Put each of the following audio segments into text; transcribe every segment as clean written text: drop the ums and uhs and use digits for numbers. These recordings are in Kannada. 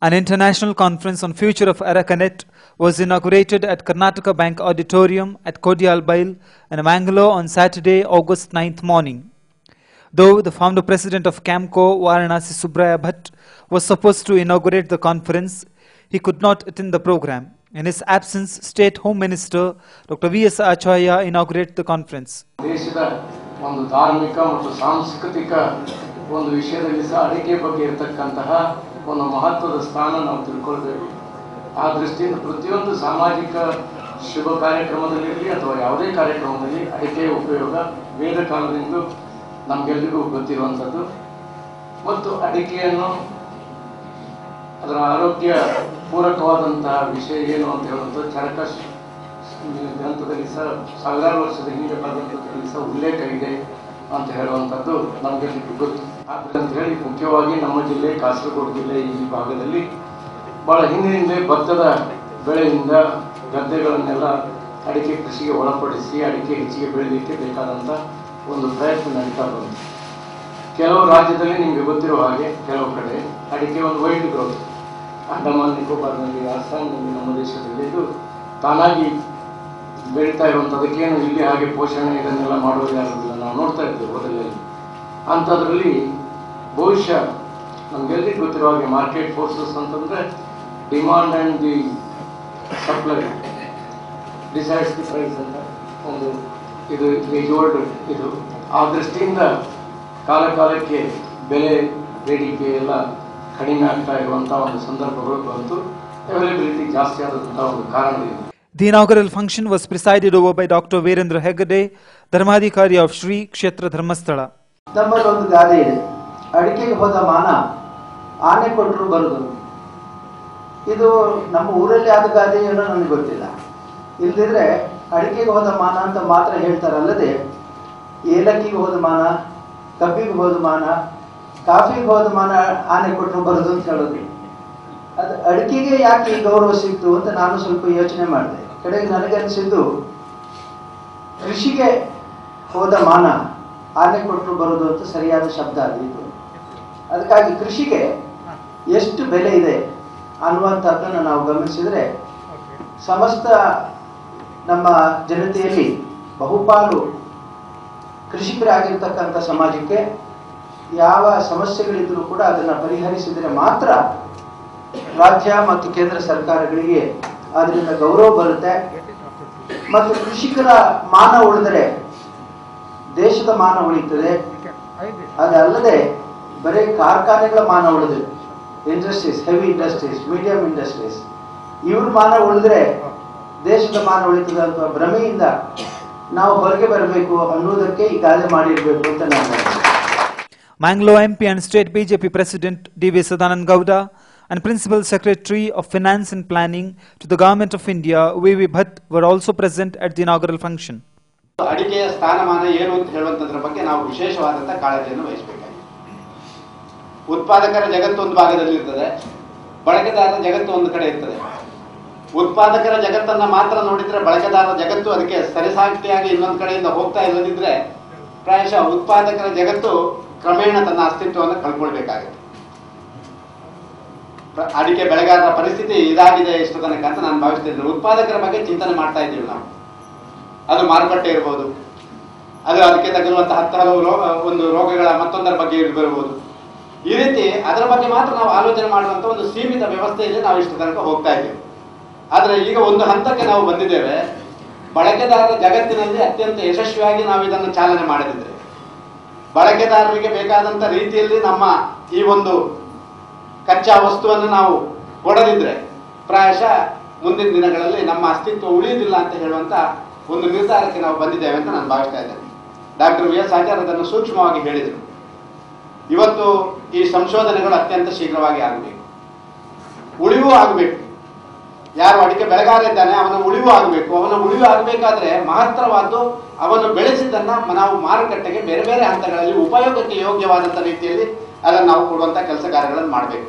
An international conference on future of Aracanet was inaugurated at Karnataka Bank Auditorium at Kodialbail in Mangalore on Saturday, August 9th morning. Though the founder president of Camco, Varanasi Subraya Bhatt, was supposed to inaugurate the conference, he could not attend the program. In his absence, State Home Minister Dr. V.S. Acharya inaugurated the conference. ದೇಶದ ಒಂದು ಧಾರ್ಮಿಕ ಮತ್ತು ಸಾಂಸ್ಕೃತಿಕ ಒಂದು ವಿಷಯದಲ್ಲಿ ಸಹ ಅಡಿಕೆ ಬಗ್ಗೆ ಇರತಕ್ಕಂತಹ ಒಂದು ಮಹತ್ವದ ಸ್ಥಾನ ನಾವು ತಿಳ್ಕೊಳ್ಬೇಕು. ಆ ದೃಷ್ಟಿಯಿಂದ ಪ್ರತಿಯೊಂದು ಸಾಮಾಜಿಕ ಶುಭ ಕಾರ್ಯಕ್ರಮದಲ್ಲಿರಲಿ ಅಥವಾ ಯಾವುದೇ ಕಾರ್ಯಕ್ರಮದಲ್ಲಿ ಅಡಿಕೆಯ ಉಪಯೋಗ ವೇದ ಕಾಲದಿಂದ ನಮಗೆಲ್ಲರಿಗೂ ಗೊತ್ತಿರುವಂಥದ್ದು. ಮತ್ತು ಅಡಿಕೆಯನ್ನು ಅದರ ಆರೋಗ್ಯ ಪೂರಕವಾದಂತಹ ವಿಷಯ ಏನು ಅಂತ ಹೇಳುವಂಥದ್ದು ಚರಕ ಗ್ರಂಥದಲ್ಲಿ ಸಹ ಸಾವಿರಾರು ವರ್ಷದ ಹಿಂದೆ ಬರೆದಂಥದ್ರಲ್ಲಿ ಸಹ ಉಲ್ಲೇಖ ಇದೆ ಅಂತ ಹೇಳುವಂಥದ್ದು ನಮಗೆಲ್ಲರಿಗೂ ಗೊತ್ತು. ಅಂತ ಹೇಳಿ ಮುಖ್ಯವಾಗಿ ನಮ್ಮ ಜಿಲ್ಲೆ ಕಾಸರಗೋಡು ಜಿಲ್ಲೆ ಈ ಭಾಗದಲ್ಲಿ ಭಾಳ ಹಿಂದಿನಿಂದ ಭತ್ತದ ಬೆಳೆಯಿಂದ ಗದ್ದೆಗಳನ್ನೆಲ್ಲ ಅಡಿಕೆ ಕೃಷಿಗೆ ಒಳಪಡಿಸಿ ಅಡಿಕೆ ಹೆಚ್ಚಿಗೆ ಬೆಳೀಲಿಕ್ಕೆ ಬೇಕಾದಂಥ ಒಂದು ಪ್ರಯತ್ನ ನಡೀತಾ ಬಂತು. ಕೆಲವು ರಾಜ್ಯದಲ್ಲಿ ನಿಮಗೆ ಗೊತ್ತಿರೋ ಹಾಗೆ ಕೆಲವು ಕಡೆ ಅಡಿಕೆ ಒಂದು ವೈಲ್ಡ್ ಗ್ರೋತ್, ಅಂಡಮಾನ್ ನಿಕೋಬಾರ್ನಲ್ಲಿ, ಅಸ್ಸಾಂನಲ್ಲಿ, ನಮ್ಮ ದೇಶದಲ್ಲಿ ಇದು ತಾನಾಗಿ ಬೆಳೀತಾ ಇರುವಂಥದ್ದಕ್ಕೇನು ಇಲ್ಲಿ ಹಾಗೆ ಪೋಷಣೆ ಇದನ್ನೆಲ್ಲ ಮಾಡೋದು ಯಾರಿಲ್ಲ, ನಾವು ನೋಡ್ತಾ ಇದ್ದೇವೆ ಮೊದಲಲ್ಲಿ. ಅಂಥದ್ರಲ್ಲಿ ಬಹುಶಃ ನಮಗೆಲ್ಲರಿಗೂ ಗೊತ್ತಿರೋ ಹಾಗೆ ಮಾರ್ಕೆಟ್ ಫೋರ್ಸಸ್ ಅಂತಂದರೆ demand and the supply decides the price ಅಂತ ಒಂದು ಇದು ಓಲ್ಡ್ ಇದು. ಆ ದೃಷ್ಟಿಯಿಂದ ಕಾಲಕ್ಕೆ ಬೆಲೆ ಬೇಡಿಕೆ ಎಲ್ಲ ಕಡಿಮೆ ಆಗ್ತಾ ಇರುವಂಥ ಒಂದು ಸಂದರ್ಭಗಳು ಬಂತು. ಅವೈಲಬಿಲಿಟಿ ಜಾಸ್ತಿ ಆದಂಥ ಒಂದು ಕಾರಣದಿಂದ. The inaugural function was presided over by Dr. Virendra Hegade, Dharmadhikari of Shri Kshetra Dharmasthala. ನಮ್ಮಲ್ಲೊಂದು ಗಾದೆ ಇದೆ, ಅಡಿಕೆಗೆ ಹೋದ ಮಾನ ಆನೆ ಕೊಟ್ಟರು ಬರುದು. ಇದು ನಮ್ಮ ಊರಲ್ಲಿ ಆದ ಗಾದೆ ಏನೋ ನನಗೆ ಗೊತ್ತಿಲ್ಲ. ಇಲ್ದಿದ್ರೆ ಅಡಿಕೆಗೆ ಹೋದ ಮಾನ ಅಂತ ಮಾತ್ರ ಹೇಳ್ತಾರಲ್ಲದೆ ಏಲಕ್ಕಿಗೆ ಹೋದ ಮಾನ, ಕಬ್ಬಿಗೆ ಹೋದ ಮಾನ, ಕಾಫಿಗೆ ಹೋದ ಮಾನ ಆನೆ ಕೊಟ್ಟರು ಬರೋದು ಅಂತ ಹೇಳೋದು. ಅದು ಅಡಿಕೆಗೆ ಯಾಕೆ ಈ ಗೌರವ ಸಿಕ್ತು ಅಂತ ನಾನು ಸ್ವಲ್ಪ ಯೋಚನೆ ಮಾಡಿದೆ. ಕಡೆಗೆ ನನಗನ್ಸಿದ್ದು ಕೃಷಿಗೆ ಹೋದ ಮಾನ ಆನೆ ಕೊಟ್ಟರು ಬರೋದು ಅಂತ ಸರಿಯಾದ ಶಬ್ದ ಆಗಿತ್ತು. ಅದಕ್ಕಾಗಿ ಕೃಷಿಗೆ ಎಷ್ಟು ಬೆಲೆ ಇದೆ ಅನ್ನುವಂಥದ್ದನ್ನು ನಾವು ಗಮನಿಸಿದರೆ ಸಮಸ್ತ ನಮ್ಮ ಜನತೆಯಲ್ಲಿ ಬಹುಪಾಲು ಕೃಷಿಕರಾಗಿರ್ತಕ್ಕಂಥ ಸಮಾಜಕ್ಕೆ ಯಾವ ಸಮಸ್ಯೆಗಳಿದ್ರೂ ಕೂಡ ಅದನ್ನು ಪರಿಹರಿಸಿದರೆ ಮಾತ್ರ ರಾಜ್ಯ ಮತ್ತು ಕೇಂದ್ರ ಸರ್ಕಾರಗಳಿಗೆ ಅದರಿಂದ ಗೌರವ ಬರುತ್ತೆ. ಮತ್ತು ಕೃಷಿಕರ ಮಾನ ಉಳಿದರೆ ದೇಶದ ಮಾನ ಉಳಿಯುತ್ತದೆ. ಅದಲ್ಲದೆ ಬರೀ ಕಾರ್ಖಾನೆಗಳ ಮಾನ ಉಳಿದು industries, heavy industries, medium industries, ಇವ್ರ ಮಾನ ಉಳಿದ್ರೆ ದೇಶದ ಮಾನ ಉಳಿತದೆ ಅಂತ ಭ್ರಮೆಯಿಂದ ನಾವು ಹೊರಗೆ ಬರಬೇಕು ಅನ್ನೋದಕ್ಕೆ ಈ ಗಾದೆ ಮಾಡಿರಬೇಕು ಅಂತ ನಾನು. Mangalore MP and State BJP President D.V. Sadanand Gowda and Principal Secretary of Finance and Planning to the Government of India, V.V. Bhatt, were also present at the inaugural function. ಅಡಿಕೆಯ ಸ್ಥಾನಮಾನ ಏನು ಅಂತ ಹೇಳುವಂಥದ್ರ ಬಗ್ಗೆ ನಾವು ವಿಶೇಷವಾದಂಥ ಕಾಳಜಿಯನ್ನು ವಹಿಸಬೇಕಾಗಿದೆ. ಉತ್ಪಾದಕರ ಜಗತ್ತು ಒಂದು ಭಾಗದಲ್ಲಿ ಇರ್ತದೆ, ಬಳಕೆದಾರರ ಜಗತ್ತು ಒಂದು ಕಡೆ ಇರ್ತದೆ. ಉತ್ಪಾದಕರ ಜಗತ್ತನ್ನು ಮಾತ್ರ ನೋಡಿದರೆ ಬಳಕೆದಾರರ ಜಗತ್ತು ಅದಕ್ಕೆ ಸರಿಸಾಟಿಯಾಗಿ ಇನ್ನೊಂದು ಕಡೆಯಿಂದ ಹೋಗ್ತಾ ಇಲ್ಲದಿದ್ದರೆ ಪ್ರಾಯಶಃ ಉತ್ಪಾದಕರ ಜಗತ್ತು ಕ್ರಮೇಣ ತನ್ನ ಅಸ್ತಿತ್ವವನ್ನು ಕಳ್ಕೊಳ್ಬೇಕಾಗುತ್ತೆ. ಅಡಿಕೆ ಬೆಳೆಗಾರರ ಪರಿಸ್ಥಿತಿ ಇದಾಗಿದೆ ಇಷ್ಟು ತನಕ ಅಂತ ನಾನು ಭಾವಿಸ್ತಿದ್ದೆ. ಉತ್ಪಾದಕರ ಬಗ್ಗೆ ಚಿಂತನೆ ಮಾಡ್ತಾ ಇದ್ದೀವಿ ನಾವು. ಅದು ಮಾರುಕಟ್ಟೆ ಇರ್ಬೋದು, ಅದು ಅದಕ್ಕೆ ತಗುಲುವಂಥ ಹಲವು ಒಂದು ರೋಗಗಳ ಮತ್ತೊಂದರ ಬಗ್ಗೆ ಇರಬಹುದು. ಈ ರೀತಿ ಅದರ ಬಗ್ಗೆ ಮಾತ್ರ ನಾವು ಆಲೋಚನೆ ಮಾಡುವಂಥ ಒಂದು ಸೀಮಿತ ವ್ಯವಸ್ಥೆಯಲ್ಲಿ ನಾವು ಇಷ್ಟು ತನಕ ಹೋಗ್ತಾ ಇದ್ದೇವೆ. ಆದರೆ ಈಗ ಒಂದು ಹಂತಕ್ಕೆ ನಾವು ಬಂದಿದ್ದೇವೆ. ಬಳಕೆದಾರರ ಜಗತ್ತಿನಲ್ಲಿ ಅತ್ಯಂತ ಯಶಸ್ವಿಯಾಗಿ ನಾವು ಇದನ್ನು ಚಾಲನೆ ಮಾಡದಿದ್ದರೆ, ಬಳಕೆದಾರರಿಗೆ ಬೇಕಾದಂಥ ರೀತಿಯಲ್ಲಿ ನಮ್ಮ ಈ ಒಂದು ಕಚ್ಚಾ ವಸ್ತುವನ್ನು ನಾವು ಕೊಡದಿದ್ದರೆ ಪ್ರಾಯಶಃ ಮುಂದಿನ ದಿನಗಳಲ್ಲಿ ನಮ್ಮ ಅಸ್ತಿತ್ವ ಉಳಿಯುವುದಿಲ್ಲ ಅಂತ ಹೇಳುವಂಥ ಒಂದು ನಿರ್ಧಾರಕ್ಕೆ ನಾವು ಬಂದಿದ್ದೇವೆ ಅಂತ ನಾನು ಭಾವಿಸ್ತಾ ಇದ್ದೇನೆ. Doctor V.S. ಆಚಾರ್ಯ ಅದನ್ನು ಸೂಕ್ಷ್ಮವಾಗಿ ಹೇಳಿದರು. ಇವತ್ತು ಈ ಸಂಶೋಧನೆಗಳು ಅತ್ಯಂತ ಶೀಘ್ರವಾಗಿ ಆಗಬೇಕು, ಉಳಿವು ಆಗಬೇಕು. ಯಾರು ಅಡಿಕೆ ಬೆಳೆಗಾರ ಇದ್ದಾನೆ ಅವನ ಉಳಿವು ಆಗಬೇಕು. ಅವನ ಉಳಿವು ಆಗಬೇಕಾದ್ರೆ ಮಹತ್ತರವಾದ್ದು ಅವನು ಬೆಳೆಸಿದ್ದನ್ನು ನಾವು ಮಾರುಕಟ್ಟೆಗೆ ಬೇರೆ ಬೇರೆ ಹಂತಗಳಲ್ಲಿ ಉಪಯೋಗಕ್ಕೆ ಯೋಗ್ಯವಾದಂಥ ರೀತಿಯಲ್ಲಿ ಅದನ್ನು ನಾವು ಕೊಡುವಂಥ ಕೆಲಸ ಕಾರ್ಯಗಳನ್ನು ಮಾಡಬೇಕು.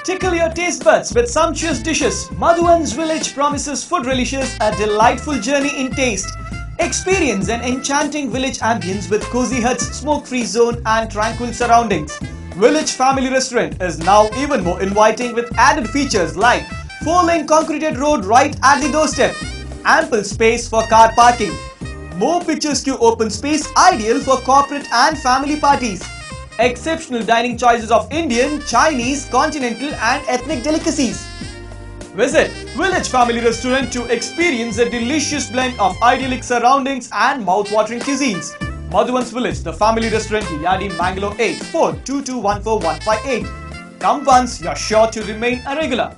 Tickle your taste buds with sumptuous dishes. Madhuvan's Village promises food relicious a delightful journey in taste. Experience an enchanting village ambience with cozy huts, smoke-free zone and tranquil surroundings. Village Family Restaurant is now even more inviting with added features like 4-lane concreted road right at the doorstep, ample space for car parking, more picturesque open space ideal for corporate and family parties, exceptional dining choices of Indian, Chinese, continental and ethnic delicacies. Visit Village Family Restaurant to experience a delicious blend of idyllic surroundings and mouth-watering cuisines. Madhuvan's Village, the family restaurant, Yadi, Bangalore 842214158. Come once, you're sure to remain a regular.